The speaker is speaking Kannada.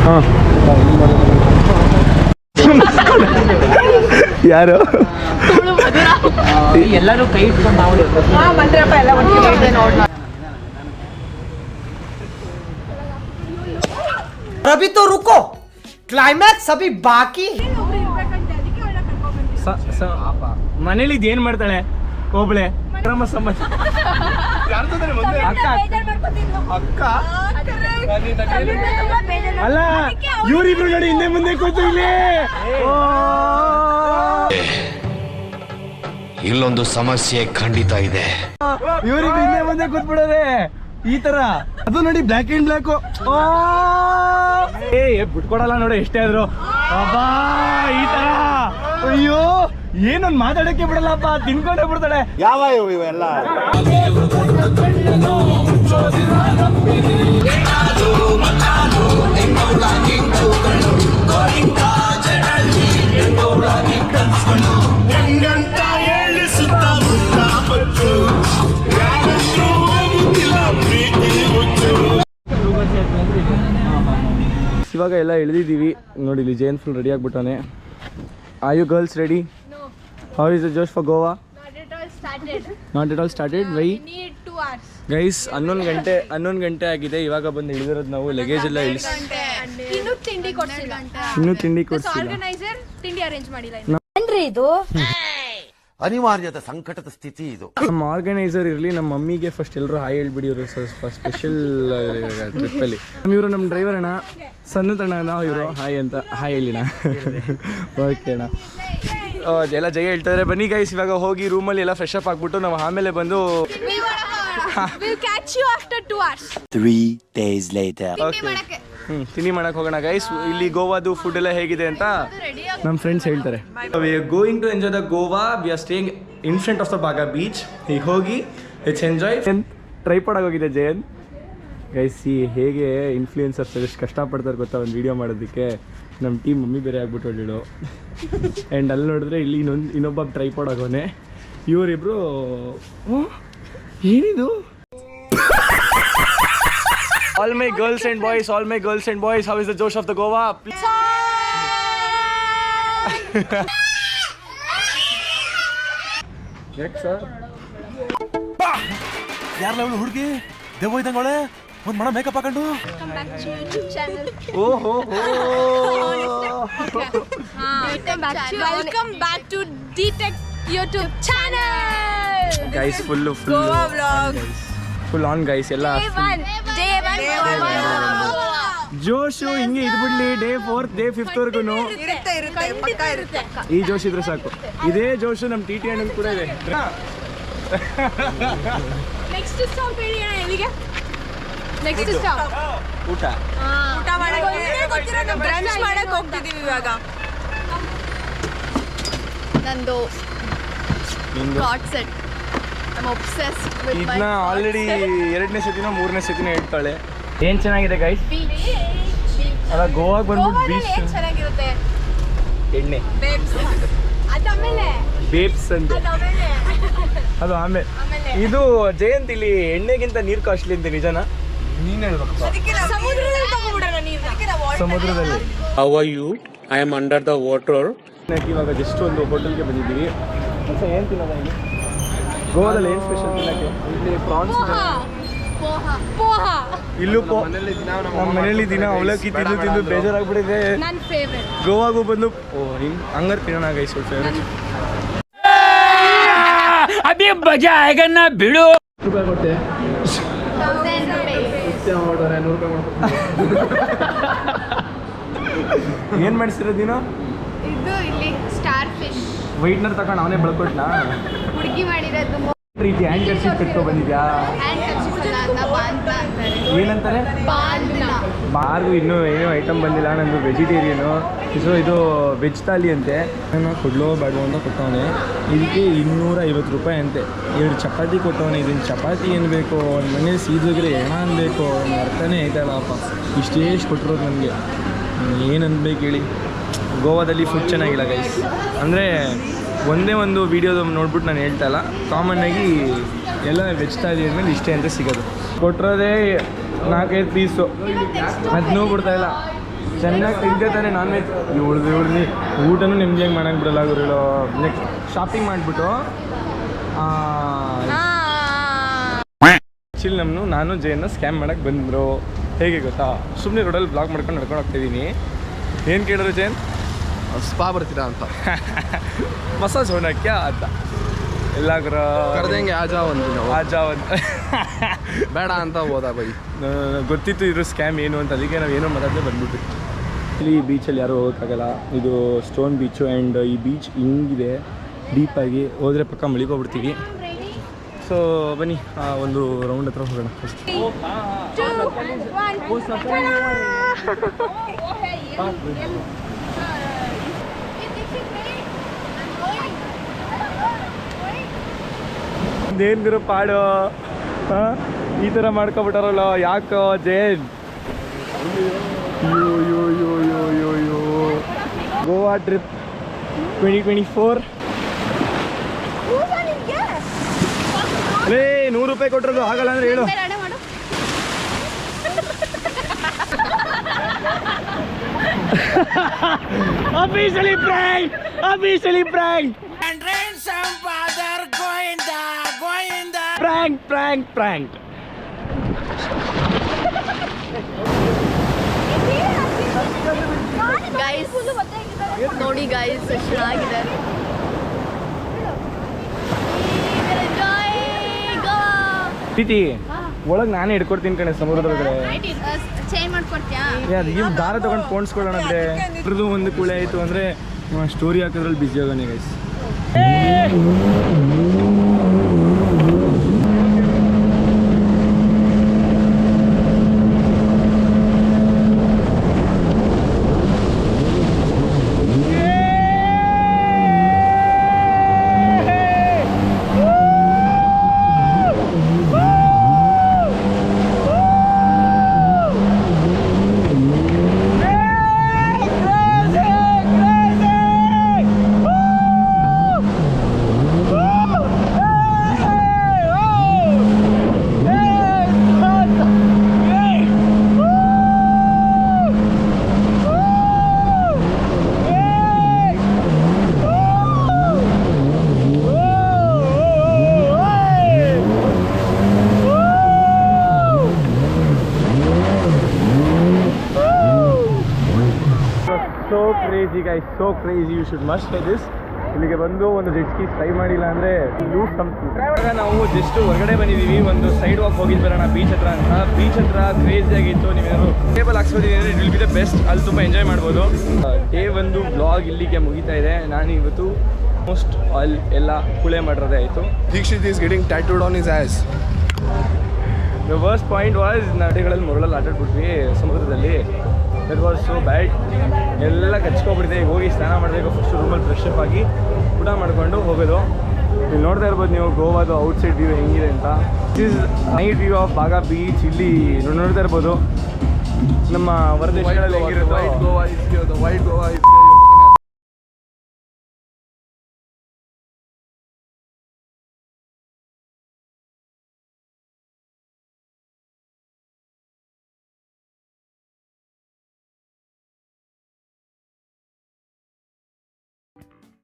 ಹಾಂ ಯಾರು ಎಲ್ಲರೂ ಕೈ ಇಟ್ಕೊಂಡು ನಾವು अभी तो रुको क्लाइमैक्स अभी बाकी ಮನೇಲಿ ಏನ್ ಮಾಡ್ತಾಳೆ ಒಬ್ಳೆ ಕ್ರಮ ಸಮಾಜ ಅಕ್ಕ ಅಲ್ಲ ಇವ್ರಿಬ್ರು ನೋಡಿ ಹಿಂದೆ ಮುಂದೆ ಕೂತು ಇಲ್ಲಿ ಇಲ್ಲೊಂದು ಸಮಸ್ಯೆ ಖಂಡಿತ ಇದೆ. ಇವ್ರಿಬ್ರು ಹಿಂದೆ ಮುಂದೆ ಕೂತ್ಬಿಡೋದೆ ಈ ತರ. ಅದು ನೋಡಿ ಬ್ಲ್ಯಾಕ್ ಅಂಡ್ ಬ್ಲ್ಯಾಕ್. ಬಿಟ್ಕೊಡಲ್ಲ ನೋಡಿ ಎಷ್ಟೇ ಆದ್ರು. ಅಬ್ಬಾ ಈ ತರ. ಅಯ್ಯೋ ಏನೊಂದು ಮಾತಾಡಕ್ಕೆ ಬಿಡಲ್ಲಪ್ಪ, ತಿನ್ಕೊಂಡೇ ಬಿಡ್ತಾಳೆ. ಯಾವ ಇವೆಲ್ಲ ಇವಾಗ ಎಲ್ಲ ಇಳಿದಿದ್ದೀವಿ ನೋಡಿ. ಇಲ್ಲಿ ಜೇನ್ ಫುಲ್ ರೆಡಿ ಆಗ್ಬಿಟ್ಟಾನೆ. Are you girls ready? How is the ಜೋಶ್ for Goa? Not at all started. Why guys 11 ಗಂಟೆ ಆಗಿದೆ. ಇವಾಗ ಬಂದು ಇಳಿದಿರೋದು ನಾವು. ಲಗೇಜ್ ಎಲ್ಲ ಇಳಿಸಿ ಇನ್ನೂ ತಿಂಡಿ ಕೊಡ್ಸಿಲ್ಲ. ಅನಿವಾರ್ಯದ ಸಂಕಟದ ಸ್ಥಿತಿ ಇದು. ನಮ್ಮ ಆರ್ಗನೈಸರ್ ಇರಲಿ, ನಮ್ಮ ಮಮ್ಮಿಗೆ ಫಸ್ಟ್ ಎಲ್ಲರೂ ಹಾಯ್ ಹೇಳ್ಬಿಡಿ. ಇವರು ಸ್ವಲ್ಪ ಸ್ಪೆಷಲ್ ಟ್ರಿಪ್ಪಲ್ಲಿ. ಇವರು ನಮ್ಮ ಡ್ರೈವರ್ ಅಣ್ಣ, ಸಣ್ಣ ತಣ್ಣ ನಾವು. ಇವರು ಹಾಯ್ ಅಂತ ಹಾಯ್ ಹೇಳಿಣ. ಓಕೆ ಅಣ್ಣ, ಎಲ್ಲ ಜಯ ಹೇಳ್ತಾರೆ. ಬನ್ನಿ ಗೈಸ್, ಇವಾಗ ಹೋಗಿ ರೂಮಲ್ಲಿ ಎಲ್ಲ ಫ್ರೆಶ್ ಅಪ್ ಆಗ್ಬಿಟ್ಟು ನಾವು ಆಮೇಲೆ ಬಂದು ತಿಂಡಿ ಮಾಡಕ್ ಹೋಗೋಣ ಗೈಸ್. ಇಲ್ಲಿ ಗೋವಾದು ಫುಡ್ ಎಲ್ಲ ಹೇಗಿದೆ ಅಂತ ನಮ್ಮ ಫ್ರೆಂಡ್ಸ್ ಹೇಳ್ತಾರೆ. We are going to enjoy the Goa. We are staying in front of the Baga beach. ಈಗ ಹೋಗಿ ಇಟ್ಸ್ ಎಂಜಾಯ್. ಟ್ರೈಪಾಡ್ ಆಗೋಗಿದೆ ಜಯನ್ ಗೈಸ್. ಹೇಗೆ ಇನ್ಫ್ಲೂಯೆನ್ಸರ್ಸ್ ಎಷ್ಟು ಕಷ್ಟಪಡ್ತಾರೆ ಗೊತ್ತಾ ಒಂದು ವಿಡಿಯೋ ಮಾಡೋದಕ್ಕೆ. ನಮ್ಮ ಟೀಮ್ ಮಮ್ಮಿ ಬೇರೆ ಆಗ್ಬಿಟ್ಟು ಹೊಡಿಳು. ಆ್ಯಂಡ್ ಅಲ್ಲಿ ನೋಡಿದ್ರೆ ಇಲ್ಲಿ ಇನ್ನೊಬ್ಬ ಟ್ರೈಪಾಡ್ ಆಗೋನೆ. ಇವರಿಬ್ರು ಏನಿದು? All my girls and boys, how is the Josh of the Goa? ಯಾರಲ್ಲ ಅವಳು ಹುಡುಗಿ ದೇವ ಇದ್ದಂಗೋಳೆ ಒಂದ್ ಮಣ ಮೇಕಪ್ ಹಾಕೊಂಡು. ಓಹೋ ವೆಲ್ಕಮ್ ಬ್ಯಾಕ್ ಟು ಡಿಟೆಕ್ YouTube channel. Guys full Goa vlog full on guys. ಎಲ್ಲ ಜೋಶು ಹಿಂಗೆ ಇದ್ಬಿಡ್ಲಿ. ಡೇ 4th ಡೇ 5th ವರ್ಗು ಈ ಜೋಶ್ ಇದ್ರೆ ಸಾಕು. ಇದೇ ಜೋಶು ನಮ್ಮ ಟಿ ಅಣ್ಣನ್ ಕೂಡ ಇದೆ. ನೆಕ್ಸ್ಟ್ ಸ್ಟಾಪ್ ಹೇಳಿ ಅಣ್ಣ, ಎಲ್ಲಿಗೆ? ನೆಕ್ಸ್ಟ್ ಸ್ಟಾಪ್ ಊಟ ಬ್ರಂಚ್ ಮಾಡಕ್ಕೆ ಹೋಗ್ತಿದೀವಿ ಇವಾಗ. ನಂದು ಕಾರ್ಡ್ ಸೆಟ್. ಇದನ್ನ ಆಲ್ರೆಡಿ 2ನೇ ಸತಿನೋ 3ನೇ ಸತಿನೋ ಹೇಳ್ತಾಳೆ. ಏನ್ ಚೆನ್ನಾಗಿದೆ ಗೈಸ್. ಅಲ್ಲ ಗೋವಾಗ ಬಂದ್ಬಿಟ್ಟು ಬೀಚ್ ಚೆನ್ನಾಗಿರುತ್ತೆ. ಎಣ್ಣೆ ಅದಾದ್ಮೇಲೆ ಬೇಬ್ಸ್ ಅಂತ ಅದು ಆಮೇಲೆ. ಇದು ಜಯಂತ್ ಇಲ್ಲಿ ಎಣ್ಣೆಗಿಂತ ನೀರು ಕಾಸ್ಟ್ಲಿ ಅಂತ ನಿಜನಾ? ನೀನ್ ಹೇಳ್ಬೇಕು. ಸಮುದ್ರದಲ್ಲಿ How are you? I am under the water. ಇವಾಗ ಜಸ್ಟ್ ಒಂದು ಹೋಟೆಲ್ಗೆ ಬಂದಿದ್ದೀವಿ. ಏನು ತಿನ್ನೋದ ಇಲ್ಲಿ ಗೋವಾದಲ್ಲಿ? ಏನು ಸ್ಪೆಷಲ್ ತಿನ್ನಕ್ಕೆ? ಇಲ್ಲಿ ಪ್ರಾನ್ಸ್, ಇಲ್ಲೂ ನಮ್ಮ ಮನೇಲಿ ದಿನ ಅವಲಕ್ಕಿ ತಿಂದು ಬೇಜಾರಾಗ್ಬಿಟ್ಟಿದೆ. ಗೋವಾಗೂ ಬಂದು ಹಂಗಾರೆ ತಿನ್ನೋಣ ಗೈಸ್. ಫೇವ್ರೇಟ್ ಅಭಿ ಮಜಾ ಆಗ ನಾ ಬಿಡು. ರೂಪಾಯಿ ಕೊಟ್ಟೆ 100 ರೂಪಾಯಿ ಏನು ಮಾಡಿಸಿರೋದು ನೀನು? ಇದು ಇಲ್ಲಿ ಸ್ಟಾರ್ ಫಿಶ್ ವೈಟ್ನರ್ ತಗೊಂಡು ಅವನೇ ಬೆಳ್ಕೊಟ್ನಾ? ಹುಡುಗಿ ಮಾಡಿರೋದು ರೀತಿ ಹ್ಯಾಂಡ್ ಕರ್ಚೀಫ್ ಕಟ್ಕೊ ಬಂದಿದ್ಯಾ? ಏನಂತಾರೆ? ಬಾರ್ಗು ಇನ್ನೂ ಏನೋ ಐಟಮ್ ಬಂದಿಲ್ಲ. ನಂದು ವೆಜಿಟೇರಿಯನು. ಸೊ ಇದು ವೆಜ್ ಥಾಲಿ ಅಂತೆ. ನಾನು ಕೊಡ್ಲೋ ಬೇಡವೋ ಅಂತ ಕೊಟ್ಟವನೆ. ಇದಕ್ಕೆ 250 ರೂಪಾಯಿ ಅಂತೆ. 2 ಚಪಾತಿ ಕೊಟ್ಟವನೆ. ಇದನ್ನು ಚಪಾತಿ ಏನು ಬೇಕು, ಒಂದು ಮನೇಲಿ ಸೀದೋಗ್ರೆ ಏನ ಅನ್ಬೇಕು, ಒಂದು ಅರ್ಥನೇ ಆಯ್ತಲ್ಲಪ್ಪ. ಇಷ್ಟೇಷ್ಟು ಕೊಟ್ಟಿರೋದು ನನಗೆ. ಏನು ಅನ್ಬೇಕು ಹೇಳಿ. ಗೋವಾದಲ್ಲಿ ಫುಡ್ ಚೆನ್ನಾಗಿಲ್ಲ ಗೈಸ್. ಅಂದರೆ ಒಂದೇ ಒಂದು ವೀಡಿಯೋದು ನೋಡ್ಬಿಟ್ಟು ನಾನು ಹೇಳ್ತಾ ಇಲ್ಲ, ಕಾಮನ್ನಾಗಿ ಎಲ್ಲ ವೆಜ್ ಥಾಲಿ ಅಂದಮೇಲೆ ಇಷ್ಟೇ ಅಂತ ಸಿಗೋದು. ಕೊಟ್ಟಿರೋದೇ 4-5 ಪೀಸು ಅದನ್ನೂ ಬಿಡ್ತಾಯಿಲ್ಲ. ಚೆನ್ನಾಗಿ ತಿಂತಾನೆ ನಾನ್ ವೆಜ್. ಇವಳ್ದು ಊಟನೂ ನೆಮ್ಮದಿಯಾಗಿ ಮಾಡೋಕ್ಕೆ ಬಿಡಲ್ಲ ಗುರುಗಳು. ನೆಕ್ಸ್ಟ್ ಶಾಪಿಂಗ್ ಮಾಡಿಬಿಟ್ಟು ಆ್ಯಕ್ಚುಲಿ ನಾನು ಜೈನ ಸ್ಕ್ಯಾಮ್ ಮಾಡೋಕ್ಕೆ ಬಂದರು. ಹೇಗೆ ಗೊತ್ತಾ, ಸುಮ್ಮನೆ ರೋಡಲ್ಲಿ ಬ್ಲಾಗ್ ಮಾಡ್ಕೊಂಡು ನಡ್ಕೊಂಡು ಹೋಗ್ತಾಯಿದ್ದೀನಿ. ಏನು ಕೇಳಿದ್ರು ಜೈನ್? ಸ್ಪಾ ಬರ್ತೀರಾ ಅಂತ. ಮಸಾಜ್ ಹೋಣಕ್ಯ ಅಂತ ಎಲ್ಲ ಕರೆದಂಗೆ ಆಜಾ ಒಂದು ಬೇಡ ಅಂತ ಹೋದ ಬೈ. ಗೊತ್ತಿತ್ತು ಇರೋ ಸ್ಕ್ಯಾಮ್ ಏನು ಅಂತ, ಅದಕ್ಕೆ ನಾವು ಏನೋ ಮಾತಾಡದೆ ಬಂದ್ಬಿಟ್ವಿ. ಇಲ್ಲಿ ಬೀಚಲ್ಲಿ ಯಾರೂ ಹೋಗೋಕ್ಕಾಗಲ್ಲ. ಇದು ಸ್ಟೋನ್ ಬೀಚು ಆ್ಯಂಡ್ ಈ ಬೀಚ್ ಹಿಂಗಿದೆ ಡೀಪಾಗಿ. ಹೋದರೆ ಪಕ್ಕ ಮಳಿಗೋಗ್ಬಿಡ್ತೀವಿ. ಸೊ ಬನ್ನಿ ಒಂದು ರೌಂಡ್ ಹತ್ರ ಹೋಗೋಣ ಫಸ್ಟ್. ಏನು ಗುರು ಪಾಡು ಈ ಥರ ಮಾಡ್ಕೊಬಿಟ್ಟಾರಲ್ಲ, ಯಾಕೋ ಜೈನ್? ಯೋ ಗೋವಾ ಟ್ರಿಪ್ 2024. ಲೇ 100 ರೂಪಾಯಿ ಕೊಟ್ಟಿರೋದು ಆಗಲ್ಲ ಅಂದರೆ ಹೇಳು. Officially prank. Prank. ಗೈಸ್ ನೋಡಿ ಗೈಸ್ ಎಷ್ಟು ಚೆನ್ನಾಗಿದೆ. ಪ್ರೀತಿ ಒಳಗೆ ನಾನೇ ಹಿಡ್ಕೊಡ್ತೀನಿ ಕಣೆ ಸಮುದ್ರದೊಳಗಡೆ. ಚೇಂಜ್ ಮಾಡ್ಕೊಡ್ತೀಯಾ? ಈ ದಾರ ತಗೊಂಡು ಪೋಣಿಸ್ಕೊಳ್ಳೋಣ ಅಂದರೆ ಇದ್ರದ್ದು ಒಂದು ಕುಳೆ ಆಯಿತು ಅಂದರೆ ಸ್ಟೋರಿ ಹಾಕೋದ್ರಲ್ಲಿ ಬಿಸಿ ಆಗೋಣ guys. So crazy, you should must try this. ಇಲ್ಲಿಗೆ ಬಂದು ಒಂದು ಜೆಟ್ ಸ್ಕೀಸ್ ಟ್ರೈ ಮಾಡಿಲ್ಲ ಅಂದರೆ ಲೂಸ್ ಸಂಥಿಂಗ್. ಇವಾಗ ನಾವು ಜಸ್ಟ್ ಹೊರಗಡೆ ಬಂದಿದ್ದೀವಿ, ಒಂದು ಸೈಡ್ ವಾಕ್ ಹೋಗಿದ್ದು ಬರೋಣ ಬೀಚ್ ಹತ್ರ ಅಂತ. ಬೀಚ್ ಹತ್ರ ಕ್ರೇಜಿ ಆಗಿತ್ತು. ನೀವೇನಾದ್ರು ಟೇಬಲ್ ಹಾಕ್ಸ್ಕೊಂಡಿದ್ದೀನಿ ಅಂದರೆ it will be the best. ಅಲ್ಲಿ ತುಂಬ ಎಂಜಾಯ್ ಮಾಡ್ಬೋದು. ಡೇ ಒಂದು ಬ್ಲಾಗ್ ಇಲ್ಲಿಗೆ ಮುಗಿತಾ ಇದೆ. ನಾನು ಇವತ್ತು ಆಲ್ಮೋಸ್ಟ್ ಅಲ್ಲಿ ಎಲ್ಲ ಕುಳೆ ಮಾಡಿರೋದೇ ಆಯಿತು. Dikshit is getting tattooed on his ass. The worst point was ನದಿಗಳಲ್ಲಿ ಮರಳಲ್ಲಿ ಆಟಾಡ್ಬಿಟ್ವಿ ಸಮುದ್ರದಲ್ಲಿ. That was so bad. ಎಲ್ಲ ಕಚ್ಕೊಬಿಟ್ಟಿದೆ. ಈಗ ಹೋಗಿ ಸ್ನಾನ ಮಾಡಬೇಕು. ಫಸ್ಟ್ ರೂಮಲ್ಲಿ ಫ್ರೆಶ್ ಅಪ್ ಆಗಿ ಊಟ ಮಾಡಿಕೊಂಡು ಹೋಗೋದು. ಇಲ್ಲಿ ನೋಡ್ತಾ ಇರ್ಬೋದು ನೀವು ಗೋವಾದು ಔಟ್ಸೈಡ್ ವ್ಯೂ ಹೆಂಗಿದೆ ಅಂತ. This is night view of Baga beach. ಇಲ್ಲಿ ನೋಡ್ತಾ ಇರ್ಬೋದು ನಮ್ಮ ಹೊರದೇಶಗಳಲ್ಲಿ ಹೆಂಗಿರುತ್ತೆ. ವೈಟ್ ಗೋವಾ